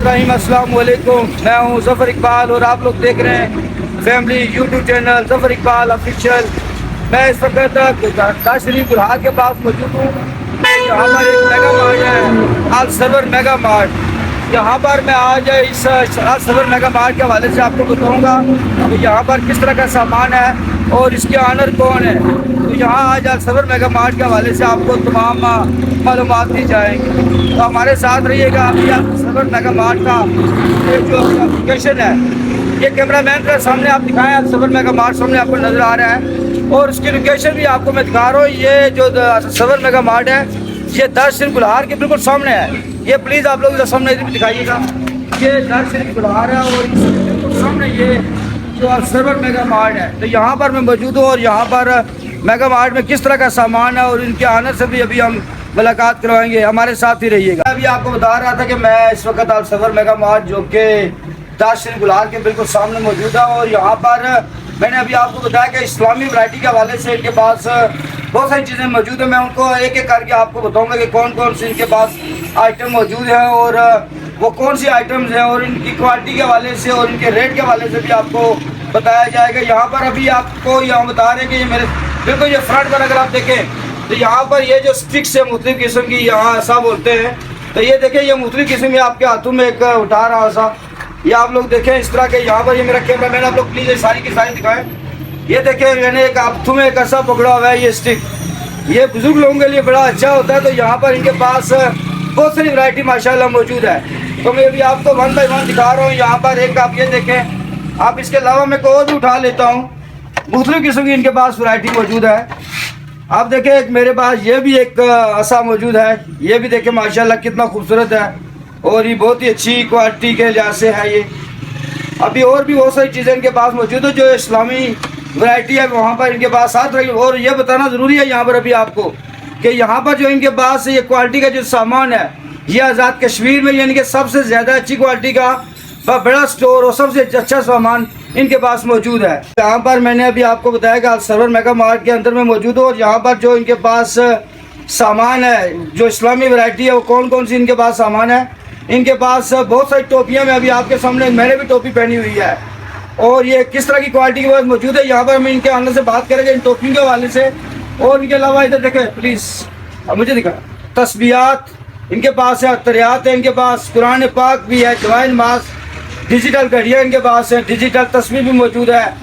रहीम, अस्सलाम वालेकुम। मैं हूं ज़फ़र इकबाल और आप लोग देख रहे हैं family YouTube channel Zafar Iqbal official. मैं इस वक्त ताज शरीफ गुलहार के पास मौजूद हूँ। यहाँ पर एक मेगा मार्ट है, अल सरवर मेगा मार्ट। यहाँ पर मैं आज इस अल सरवर मेगा मार्ट के हवाले से आपको बताऊँगा कि यहाँ पर किस तरह का सामान है और इसके ऑनर कौन है। तो यहाँ आज अल सरवर मेगा मार्ट के हवाले से आपको तमाम मालूमात दी जाएंगी, तो हमारे साथ रहिएगा। अभी अल सरवर मेगा मार्ट का ये जो लोकेशन है, ये कैमरा मैन के सामने आप दिखाएं। अल सरवर मेगा मार्ट सामने आपको नज़र आ रहा है और उसकी लोकेशन भी आपको मैं दिखा रहा हूँ। ये जो अल सरवर मेगा मार्ट है, ये ताज शरीफ गुलहार के बिल्कुल सामने है। ये प्लीज़ आप लोग सामने इधर भी दिखाइएगा। ये ताज शरीफ गुलहार है और इसके बिल्कुल सामने ये जो अल सरवर मेगा मार्ट है। तो यहाँ पर मैं मौजूद हूँ और यहाँ पर मेगा मार्ट में किस तरह का सामान है और इनके आनर से भी अभी हम मुलाकात करवाएंगे। हमारे साथ ही रहिएगा। अभी आपको बता रहा था कि मैं इस वक्त अल सरवर मेगा मार्ट जो कि ताज शरीफ गुलहार के बिल्कुल सामने मौजूद है और यहाँ पर मैंने अभी आपको बताया कि इस्लामी वैरायटी के हवाले से इनके पास बहुत सारी चीज़ें मौजूद है। मैं उनको एक एक करके आपको बताऊंगा कि कौन कौन सी इनके पास आइटम मौजूद है और वो कौन सी आइटम्स हैं और इनकी क्वालिटी के हवाले से और इनके रेट के हवाले से भी आपको बताया जाएगा। यहाँ पर अभी आपको यहाँ बता रहे हैं कि ये मेरे बिल्कुल ये फ्रंट पर अगर आप देखें तो यहाँ पर ये जो स्टिक्स है मुख्तलिफ किस्म की, यहाँ ऐसा बोलते हैं। तो ये देखें, ये मुख्तलिफ किस्म की आपके हाथों में एक उठा रहा सा, ये आप लोग देखें इस तरह के। यहाँ पर ये मेरा कैमरा मैन, आप लोग प्लीज़ ये सारी की सारी दिखाएं। ये देखें, मैंने एक हाथों में एक ऐसा पकड़ा हुआ है ये स्टिक, ये बुजुर्ग लोगों के लिए बड़ा अच्छा होता है। तो यहाँ पर इनके पास बहुत सारी वैरायटी माशाल्लाह मौजूद है। तो मैं अभी आपको वन बाई वन दिखा रहा हूँ। यहाँ पर एक आप ये देखें, आप इसके अलावा मैं कोई और भी उठा लेता हूँ। मुख्तलिफ किस्म की इनके पास वैरायटी मौजूद है। आप देखें, एक मेरे पास ये भी एक ऐसा मौजूद है, ये भी देखें माशाल्लाह कितना खूबसूरत है और ये बहुत ही अच्छी क्वालिटी के लिहाज से है ये। अभी और भी बहुत सारी चीज़ें इनके पास मौजूद है जो इस्लामी वैरायटी है, वहाँ पर इनके पास साथ रही। और ये बताना ज़रूरी है यहाँ पर अभी आपको कि यहाँ पर जो इनके पास ये क्वालिटी का जो सामान है, ये आज़ाद कश्मीर में यानी कि सबसे ज़्यादा अच्छी क्वालिटी का बड़ा स्टोर और सबसे अच्छा सामान इनके पास मौजूद है। यहाँ पर मैंने अभी आपको बताया कि अल सरवर मेगा मार्ट के अंदर में मौजूद हो और यहाँ पर जो इनके पास सामान है जो इस्लामी वैरायटी है, वो कौन कौन सी इनके पास सामान है। इनके पास बहुत सारी टोपियाँ में अभी आपके सामने, मैंने भी टोपी पहनी हुई है और ये किस तरह की क्वालिटी के पास मौजूद है। यहाँ पर मैं इनके अंदर से बात करेंगे इन टोपियों के हवाले से। और इनके अलावा इधर देखें प्लीज़, अब मुझे दिखा, तस्बीहात इनके पास है, अतरियात है इनके पास, कुरान पाक भी है, जवाइन मास, डिजिटल घड़ियाँ इनके पास है, डिजिटल तस्वीर भी मौजूद है,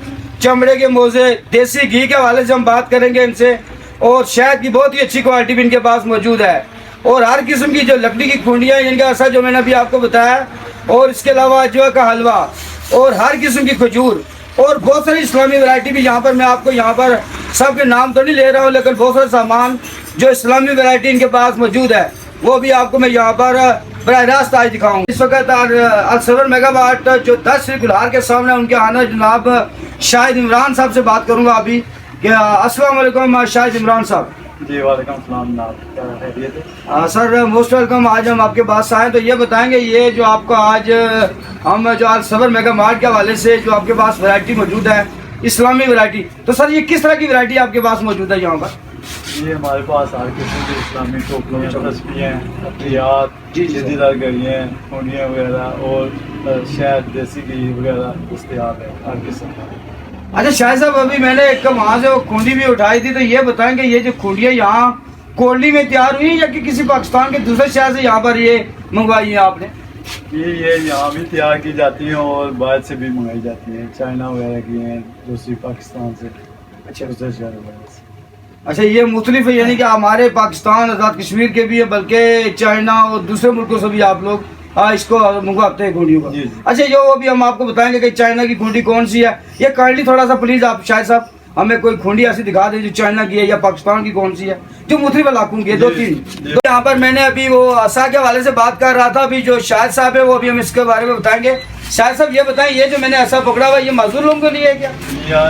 चमड़े के मोज़े, देसी घी के हवाले से हम बात करेंगे इनसे। और शहद की बहुत ही अच्छी क्वालिटी भी इनके पास मौजूद है और हर किस्म की जो लकड़ी की खुंडियाँ इनका ऐसा जो मैंने अभी आपको बताया। और इसके अलावा अजवा का हलवा और हर किस्म की खजूर और बहुत सारी इस्लामी वैरायटी भी यहाँ पर मैं आपको यहाँ पर सब के नाम तो नहीं ले रहा हूँ, लेकिन बहुत सारे सामान जो इस्लामी वैरायटी इनके पास मौजूद है वो भी आपको मैं यहाँ पर बराह रास्त आज दिखाऊँ। इस वक्त अल सरवर मेगा मार्ट जो ताज शरीफ गुलहार के सामने, उनके आना जनाब शाहिद इमरान साहब से बात करूँगा अभी। अस्सलाम वालेकुम शाहिद इमरान साहब। जी वालेकुम सलाम। Sir most welcome. आज हम आपके पास आए तो ये बताएंगे, ये जो आपका आज हम जो अल सरवर मेगा मार्ट के हवाले से जो आपके पास वैरायटी मौजूद है इस्लामी वैरायटी, तो सर ये किस तरह की वैरायटी आपके पास मौजूद है यहाँ पर? ये हमारे पास हर किस्म की इस्लामी टोपियाँ, तस्बीहें, अतरियात, डिजिटल घड़ियाँ, खूंडियाँ वगैरह और शहद, देसी घी वगैरह दस्तयाब है हर किस्म का। अच्छा शाहिद साहब, अभी मैंने एक वहाँ से वो खूंडी भी उठाई थी, तो ये बताएं कि ये जो खूंडियाँ यहाँ कोल्डी में तैयार हुई या कि किसी पाकिस्तान के दूसरे शहर से यहाँ पर ये मंगवाई है आपने? ये यहाँ भी तैयार की जाती हैं और बाहर से भी मंगाई जाती हैं, चाइना वगैरह की हैं, दूसरी पाकिस्तान से, अच्छा दूसरे शहर वगैरह से। अच्छा, ये मुख्तलिफ है यानी कि हमारे पाकिस्तान आज़ाद कश्मीर के भी है, बल्कि चाइना और दूसरे मुल्कों से भी आप लोग इसको मंगवाते हैं खूंडियों को। अच्छा, जो अभी हम आपको बताएंगे कि चाइना की खूंडी कौन सी है, ये काइंडली थोड़ा सा प्लीज़ आप शायद साहब हमें कोई खूंडी ऐसी दिखा दें जो चाइना की है या पाकिस्तान की कौन सी है, जो मुख्तलिफ इलाकों की है, दो तीन। तो यहाँ पर मैंने अभी वो आसा के हवाले से बात कर रहा था, अभी जो शाहिद साहब है वो अभी हम इसके बारे में बताएंगे। शाहिद साहब ये बताएं, ये जो मैंने ऐसा पकड़ा हुआ ये माजूर लोगों के लिए है क्या?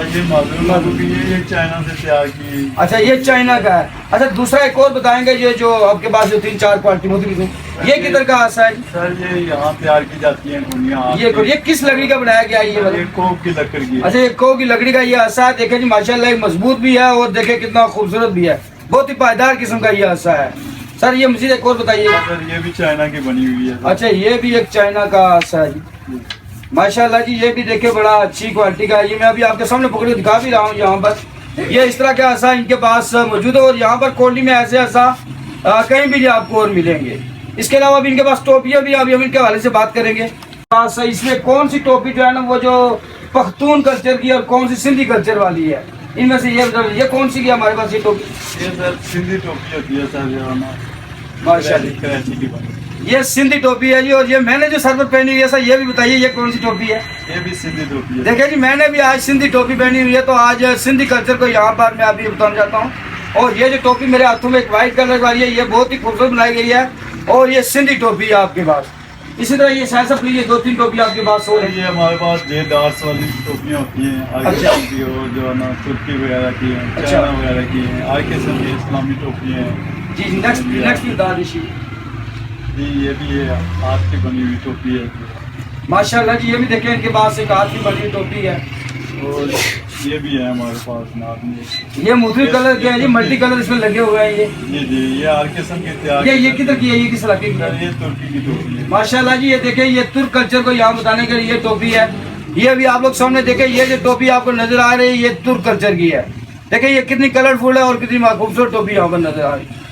ये माजूर लोगों के लिए, ये चाइना से तैयार की। अच्छा, ये चाइना का है। अच्छा, दूसरा एक और बताएंगे, ये जो आपके पास जो 3-4 क्वालिटी मुख्तलिफ है, ये किधर का आसा है? सर ये यहाँ तैयार की जाती है खूंडियाँ। ये किस लकड़ी का बनाया गया है ये? कोक की लकड़ी की। अच्छा, ये कोक की लकड़ी का ये आसा है। देखे जी माशाल्लाह मजबूत भी है और देखे कितना खूबसूरत भी है, बहुत ही पायदार किस्म का ये आसा है। सर ये मजीद एक और बताइएगा। सर ये भी चाइना की बनी हुई है। अच्छा ये भी एक चाइना का सा है माशाल्लाह जी, ये भी देखे बड़ा अच्छी क्वालिटी का है। ये मैं अभी आपके सामने पकड़ के दिखा भी रहा हूँ। यहाँ पर ये इस तरह का ऐसा इनके पास मौजूद है और यहाँ पर कोल्डी में ऐसे ऐसा कहीं भी आपको और मिलेंगे। इसके अलावा भी इनके पास टोपियाँ भी, अभी हम इनके हवाले से बात करेंगे। इसमें कौन सी टोपी जो है ना वो जो पख्तून कल्चर की और कौन सी सिंधी कल्चर वाली है, इनमें से ये कौन सी की हमारे पास ये टोपी? ये सर सिंधी टोपी होती है सर, जो है ना माशाल्लाह कराची की बनी। ये सिंधी टोपी है जी। और ये मैंने जो सर पर पहनी हुई है सर, ये भी बताइए ये कौन सी टोपी है? ये भी सिंधी टोपी है। देखिए जी मैंने भी आज सिंधी टोपी पहनी हुई है, तो आज सिंधी कल्चर को यहाँ पर मैं अभी बताना चाहता हूँ। और ये जो टोपी मेरे हाथों में एक वाइट कलर वाली है, ये बहुत ही खूबसूरत बनाई गई है और ये सिंधी टोपी है आपके पास। इसी तरह ये शायद सब ये 2-3 टोपी आपके पास हो रही है। ये हमारे पास जेदार्स वाली टोपियाँ होती हैं, अच्छा। की और जो है ना तुर्की वगैरह की हैं, अच्छा। चाइना वगैरह की हैं, आईकेएसएम की इस्लामी टोपी हैं। जी नेक्स्ट बता दीजिए जी ये भी है, हाथ की बनी हुई टोपी है। माशाल्लाह जी। ये भी देखें इनके पास एक हाथ की बनी हुई टोपी है और ये भी है हमारे पास नाप में। ये मुख्तलिफ कलर के हैं जी, मल्टी कलर इसमें लगे हुए हैं। ये जी ये आईकेएसएम के तैयार। ये किधर की है, ये किस इलाके की है? ये तुर्की की टोपी है। माशाल्लाह जी। ये देखें ये तुर्क कल्चर को यहाँ बताने के लिए ये टोपी है। ये भी आप लोग सामने देखें, ये जो टोपी आपको नजर आ रही है ये तुर्क कल्चर की है। देखें ये कितनी कलरफुल है और कितनी खूबसूरत टोपी यहाँ पर नजर आ रही है।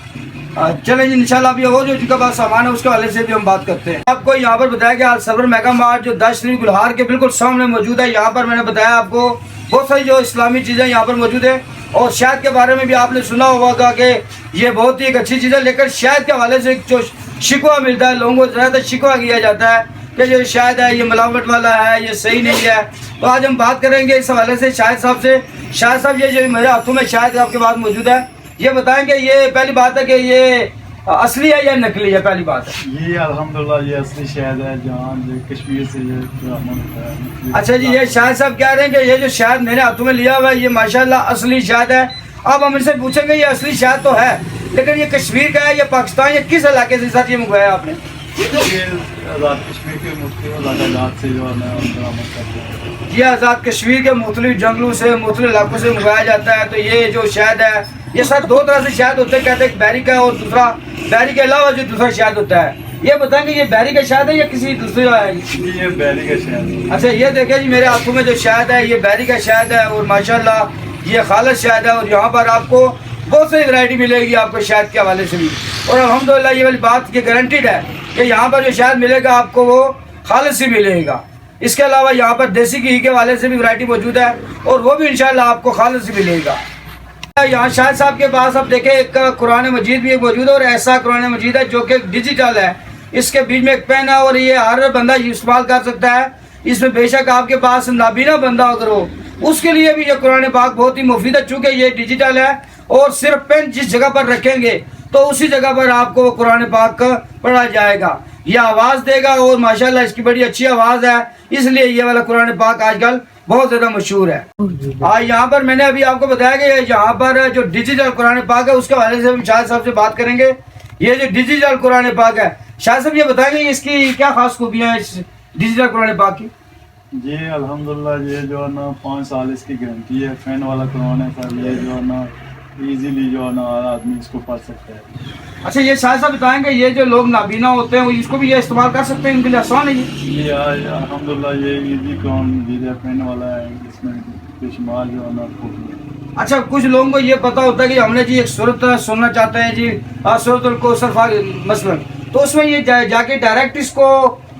चलें जी इंशाल्लाह अभी वो जो जिनके पास सामान है उसके हवाले से भी हम बात करते हैं। आपको यहाँ पर बताया गया सरवर मेगा मार्ट जो दाश शरीफ गुलहार के बिल्कुल सामने मौजूद है। यहाँ पर मैंने बताया आपको बहुत सारी जो इस्लामी चीज़ें यहाँ पर मौजूद है। और शहद के बारे में भी आपने सुना होगा कि ये बहुत ही एक अच्छी चीज़ है, लेकिन शहद के हवाले से जो शिकवा मिलता है लोगों को, ज़्यादा शिकवा किया जाता है कि जो शहद है ये मिलावट वाला है, ये सही नहीं है। तो आज हम बात करेंगे इस हवाले से शाहिद साहब से। शाहिद साहब ये जो मेरे हाथों में शहद आपके पास मौजूद है, ये बताएंगे ये पहली बात है कि ये असली है या नकली है? पहली बात है ये अल्हम्दुलिल्लाह ये असली शहद है, जहाँ कश्मीर से ये बरामद होता है। अच्छा जी ये शाहिद साहब कह रहे हैं कि ये जो शहद मेरे हाथों में लिया हुआ है ये माशाल्लाह असली शहद है। अब हम इनसे पूछेंगे ये असली शहद तो है, लेकिन ये कश्मीर का है या पाकिस्तान या किस इलाके से सर ये मंगवाया आपने? ये आज़ाद कश्मीर के मुख्तलिफ इलाक़ात से जो है ना बरामद करते हैं। ये आज़ाद कश्मीर के मुख्तलिफ जंगलों से मुख्तलिफ इलाकों से मंगवाया जाता है। तो ये जो शहद है ये सर 2 तरह से शहद होते हैं, कहते हैं बैरी का और दूसरा बैरी के अलावा जो दूसरा शहद होता है। ये बताएंगे ये बैरी का शहद है या किसी दूसरे का है? ये बैरी का शहद है। अच्छा ये देखिए जी मेरे हाथों में जो शहद है ये बैरी का शहद है और माशाल्लाह ये खालिस शहद है। और यहाँ पर आपको बहुत सारी वैरायटी मिलेगी आपको शहद के हवाले से भी। और अल्हम्दुलिल्लाह ये वाली बात की गारंटीड है कि यहाँ पर जो शहद मिलेगा आपको वो खालिस ही मिलेगा। इसके अलावा यहाँ पर देसी घी के हवाले से भी वैरायटी मौजूद है और वो भी इंशाल्लाह आपको खालिस ही मिलेगा। यहाँ शाहिद साहब के पास आप देखें एक कुरान मजीद भी मौजूद है और ऐसा कुरान मजीद है जो कि डिजिटल है। इसके बीच में एक पेन है और ये हर बंदा इस्तेमाल कर सकता है। इसमें बेशक आपके पास नाबीना बंदा अगर हो उसके लिए भी ये कुरान पाक बहुत ही मुफीद है, चूँकि ये डिजिटल है और सिर्फ पेन जिस जगह पर रखेंगे तो उसी जगह पर आपको कुरान पाक पढ़ा जाएगा। ये आवाज़ देगा और माशाल्लाह इसकी बड़ी अच्छी आवाज़ है, इसलिए ये वाला कुरान पाक आजकल बहुत ज़्यादा मशहूर है। आज यहाँ पर मैंने अभी आपको बताया कि यहाँ पर जो डिजिटल कुरान पाक है उसके हवाले से हम शाहिद साहब से बात करेंगे। ये जो डिजिटल कुरान पाक है शाहिद साहब ये बताएंगे इसकी क्या खास खूबियाँ हैं इस डिजिटल कुरान पाक की? जी अल्हम्दुलिल्लाह ये जो है ना 5 साल इसकी गारंटी है। फैन वाला कुरान है सर, ये जो है ना इजीली जो है ना हर आदमी इसको पढ़ सकता है। अच्छा ये शायद साहब बताएंगे ये जो लोग नाबीना होते हैं इसको भी ये इस्तेमाल कर सकते हैं, इनके लिए आसान है ये? अल्हम्दुलिल्लाह ये इजी कुरान वीडियो पेन वाला है, इसमें बेशुमार जो है ना। अच्छा कुछ लोगों को ये पता होता है कि हमने जी एक सूरत सुनना चाहते हैं जी सूरतुल कौसर मसलन, तो उसमें ये जाके डायरेक्ट इसको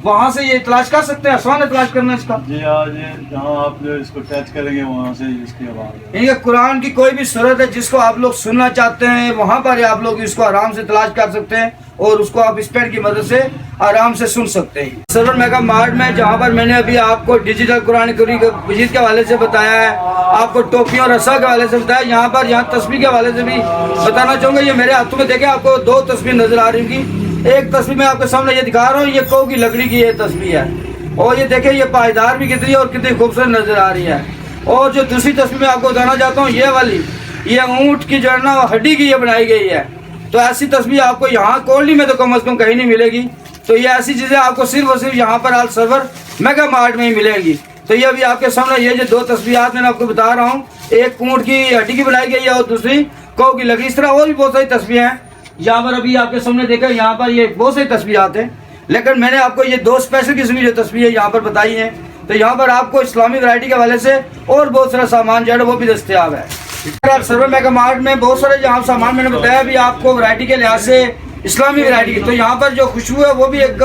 वहाँ से ये तलाश कर सकते हैं, आसान है तलाश करना इसका? जी आज जहाँ आप जो इसको टच करेंगे वहाँ से इसकी आवाज़ ये कुरान की कोई भी सूरत है जिसको आप लोग सुनना चाहते हैं वहाँ पर आप लोग इसको आराम से तलाश कर सकते हैं और उसको आप इस पेन की मदद से आराम से सुन सकते हैं। सरवर मेगा मार्ट में जहाँ पर मैंने अभी आपको डिजिटल कुरान मजीद के हवाले से बताया है, आपको टोपियों और रस्सा के हवाले से बताया, यहाँ तस्बीह के हवाले से भी बताना चाहूँगा। ये मेरे हाथों में देखें आपको 2 तस्बीह नजर आ रही होगी। एक तस्वीर मैं आपके सामने ये दिखा रहा हूँ, ये कौ की लकड़ी की ये तस्वीर है और ये देखें ये पायदार भी कितनी है और कितनी खूबसूरत नजर आ रही है। और जो दूसरी तस्वीर मैं आपको बताना चाहता हूँ ये वाली, ये ऊँट की जो है ना हड्डी की ये बनाई गई है। तो ऐसी तस्वीर आपको यहाँ कोल्डी में तो कम से कम कहीं नहीं मिलेगी। तो ये ऐसी चीज़ें आपको सिर्फ और सिर्फ यहाँ पर सरवर मेगा मार्ट में ही मिलेगी। तो ये अभी आपके सामने ये जो 2 तस्वीरात मैंने आपको बता रहा हूँ, एक ऊँट की हड्डी की बनाई गई है और दूसरी कौ की लकड़ी। इस तरह और भी बहुत सारी तस्वीरें हैं। यहाँ पर अभी आपके सामने देखा, यहाँ पर ये बहुत से तस्बीहात हैं, लेकिन मैंने आपको ये 2 स्पेशल किस्म की जो तस्बीहें यहाँ पर बताई हैं, तो यहाँ पर आपको इस्लामी वैरायटी के हवाले से और बहुत सारा सामान जो है वो भी दस्तयाब है। सर्वर मेगा मार्ट में बहुत सारे जहाँ सामान मैंने बताया भी आपको वैरायटी के लिहाज से इस्लामी वैरायटी की, तो यहाँ पर जो खुशबू है वो भी एक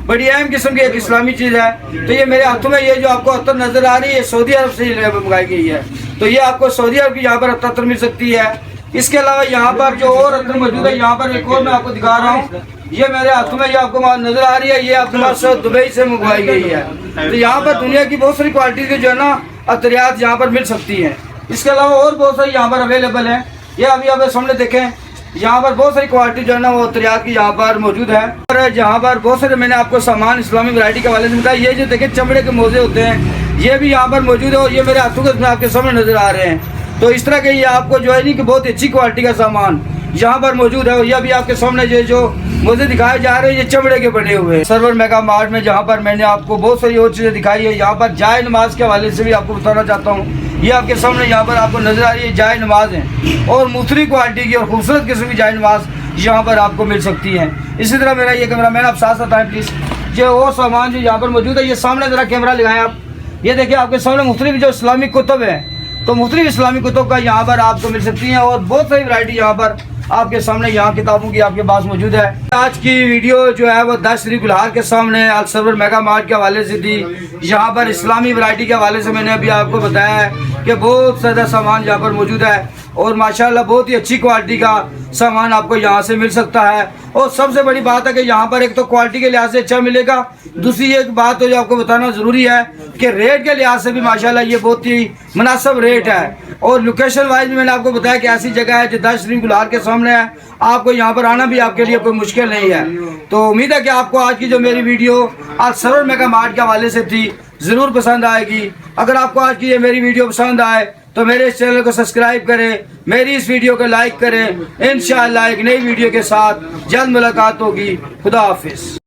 बड़ी अहम किस्म की एक इस्लामी चीज़ है। तो ये मेरे हाथों में ये जो आपको अत्तर नज़र आ रही है सऊदी अरब से मंगाई गई है, तो ये आपको सऊदी अरब की यहाँ पर अत्तर मिल सकती है। इसके अलावा यहाँ पर जो और अत्तर मौजूद है, यहाँ पर एक और मैं आपको दिखा रहा हूँ, ये मेरे हाथों में ये आपको नजर आ रही है, ये आपके पास दुबई से मंगवाई गई है। तो यहाँ पर दुनिया की बहुत सारी क्वालिटी के जो है ना अतरियात यहाँ पर मिल सकती हैं। इसके अलावा और बहुत सारी यहाँ पर अवेलेबल है। ये अभी आप सामने देखें, यहाँ पर बहुत सारी क्वालिटी जो है ना वो अतरियात की यहाँ पर मौजूद है। और जहाँ पर बहुत सारे मैंने आपको सामान इस्लामी वैरायटी के हवाले से बताया। ये जो देखें चमड़े के मोजे होते हैं, ये भी यहाँ पर मौजूद है और ये मेरे हाथों के आपके सामने नजर आ रहे हैं। तो इस तरह के ये आपको जो है नहीं कि बहुत अच्छी क्वालिटी का सामान यहाँ पर मौजूद है। यह भी आपके सामने जो मुझे दिखाए जा रहे हैं ये चमड़े के बने हुए हैं। सर्वर मेगा मार्ट में जहाँ पर मैंने आपको बहुत सारी और चीज़ें दिखाई है, यहाँ पर जाए नमाज के हवाले से भी आपको बताना चाहता हूँ। ये आपके सामने यहाँ पर आपको नजर आ रही है जाए नमाज है, और मुख्तलिफ क्वालिटी की और खूबसूरत किस्म की जाए नमाज यहाँ पर आपको मिल सकती है। इसी तरह मेरा ये कैमरा मैन आप साथ साथ आए प्लीज़। जो और सामान जो यहाँ पर मौजूद है, ये सामने ज़रा कैमरा लगाएं आप, ये देखिए आपके सामने मुख्तलिफ जो इस्लामिक कुतुब है, तो मुख्तलिफ इस्लामी कुतुब का यहाँ पर आपको मिल सकती हैं और बहुत सारी वैरायटी यहाँ पर आपके सामने यहाँ किताबों की आपके पास मौजूद है। आज की वीडियो जो है वो 10 शरीफ गुलहार के सामने अल सर्वर मेगा मार्ट के हवाले से थी। यहाँ पर इस्लामी वैरायटी के हवाले से मैंने अभी आपको बताया है कि बहुत ज़्यादा सामान यहाँ पर मौजूद है और माशाल्लाह बहुत ही अच्छी क्वालिटी का सामान आपको यहाँ से मिल सकता है। और सबसे बड़ी बात है कि यहाँ पर एक तो क्वालिटी के लिहाज से अच्छा मिलेगा, दूसरी एक बात तो जो आपको बताना ज़रूरी है कि रेट के लिहाज से भी माशाल्लाह ये बहुत ही मुनासिब रेट है। और लोकेशन वाइज भी मैंने आपको बताया कि ऐसी जगह है जो 10 शरीफ गुलहार के सामने है, आपको यहाँ पर आना भी आपके लिए कोई मुश्किल नहीं है। तो उम्मीद है कि आपको आज की जो मेरी वीडियो आज सर्वर मेगा मार्ट के हवाले से थी ज़रूर पसंद आएगी। अगर आपको आज की ये मेरी वीडियो पसंद आए तो मेरे इस चैनल को सब्सक्राइब करें, मेरी इस वीडियो को लाइक करें। इंशाअल्लाह एक नई वीडियो के साथ जल्द मुलाकात होगी। खुदा हाफिज़।